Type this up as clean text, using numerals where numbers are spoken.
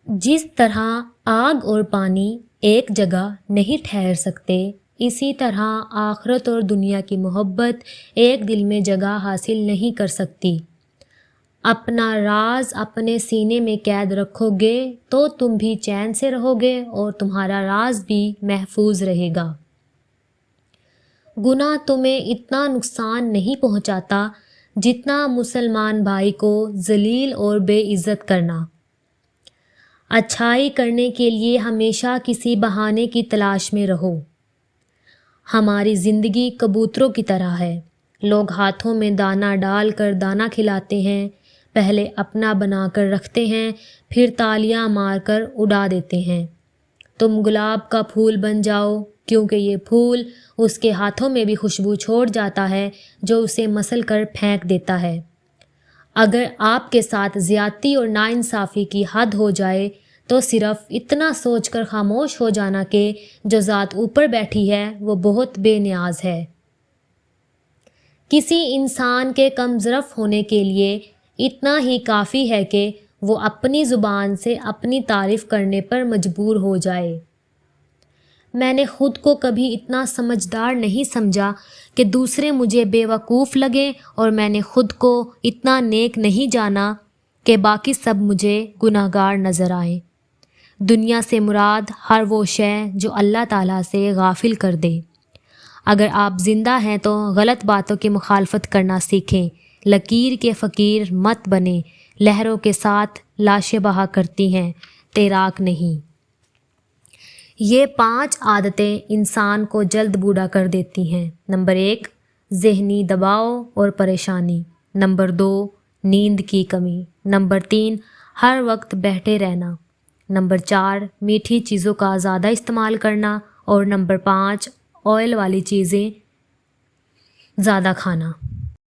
جس طرح آگ اور پانی ایک جگہ نہیں ٹھہر سکتے، اسی طرح آخرت اور دنیا کی محبت ایک دل میں جگہ حاصل نہیں کر سکتی۔ اپنا راز اپنے سینے میں قید رکھو گے تو تم بھی چین سے رہو گے اور تمہارا راز بھی محفوظ رہے گا۔ گناہ تمہیں اتنا نقصان نہیں پہنچاتا جتنا مسلمان بھائی کو ذلیل اور بے عزت کرنا۔ اچھائی کرنے کے لیے ہمیشہ کسی بہانے کی تلاش میں رہو۔ ہماری زندگی کبوتروں کی طرح ہے، لوگ ہاتھوں میں دانہ ڈال کر دانہ کھلاتے ہیں، پہلے اپنا بنا کر رکھتے ہیں، پھر تالیاں مار کر اڑا دیتے ہیں۔ تم گلاب کا پھول بن جاؤ، کیونکہ یہ پھول اس کے ہاتھوں میں بھی خوشبو چھوڑ جاتا ہے جو اسے مسل کر پھینک دیتا ہے۔ اگر آپ کے ساتھ زیادتی اور ناانصافی کی حد ہو جائے تو صرف اتنا سوچ کر خاموش ہو جانا کہ جو ذات اوپر بیٹھی ہے وہ بہت بے نیاز ہے۔ کسی انسان کے کم ظرف ہونے کے لیے اتنا ہی کافی ہے کہ وہ اپنی زبان سے اپنی تعریف کرنے پر مجبور ہو جائے۔ میں نے خود کو کبھی اتنا سمجھدار نہیں سمجھا کہ دوسرے مجھے بے وقوف لگیں، اور میں نے خود کو اتنا نیک نہیں جانا کہ باقی سب مجھے گناہگار نظر آئیں۔ دنیا سے مراد ہر وہ شے جو اللہ تعالیٰ سے غافل کر دے۔ اگر آپ زندہ ہیں تو غلط باتوں کی مخالفت کرنا سیکھیں، لکیر کے فقیر مت بنیں، لہروں کے ساتھ لاشیں بہا کرتی ہیں، تیراک نہیں۔ یہ 5 عادتیں انسان کو جلد بوڑھا کر دیتی ہیں۔ نمبر 1، ذہنی دباؤ اور پریشانی۔ نمبر 2، نیند کی کمی۔ نمبر 3، ہر وقت بیٹھے رہنا۔ نمبر 4، میٹھی چیزوں کا زیادہ استعمال کرنا۔ اور نمبر 5، آئل والی چیزیں زیادہ کھانا۔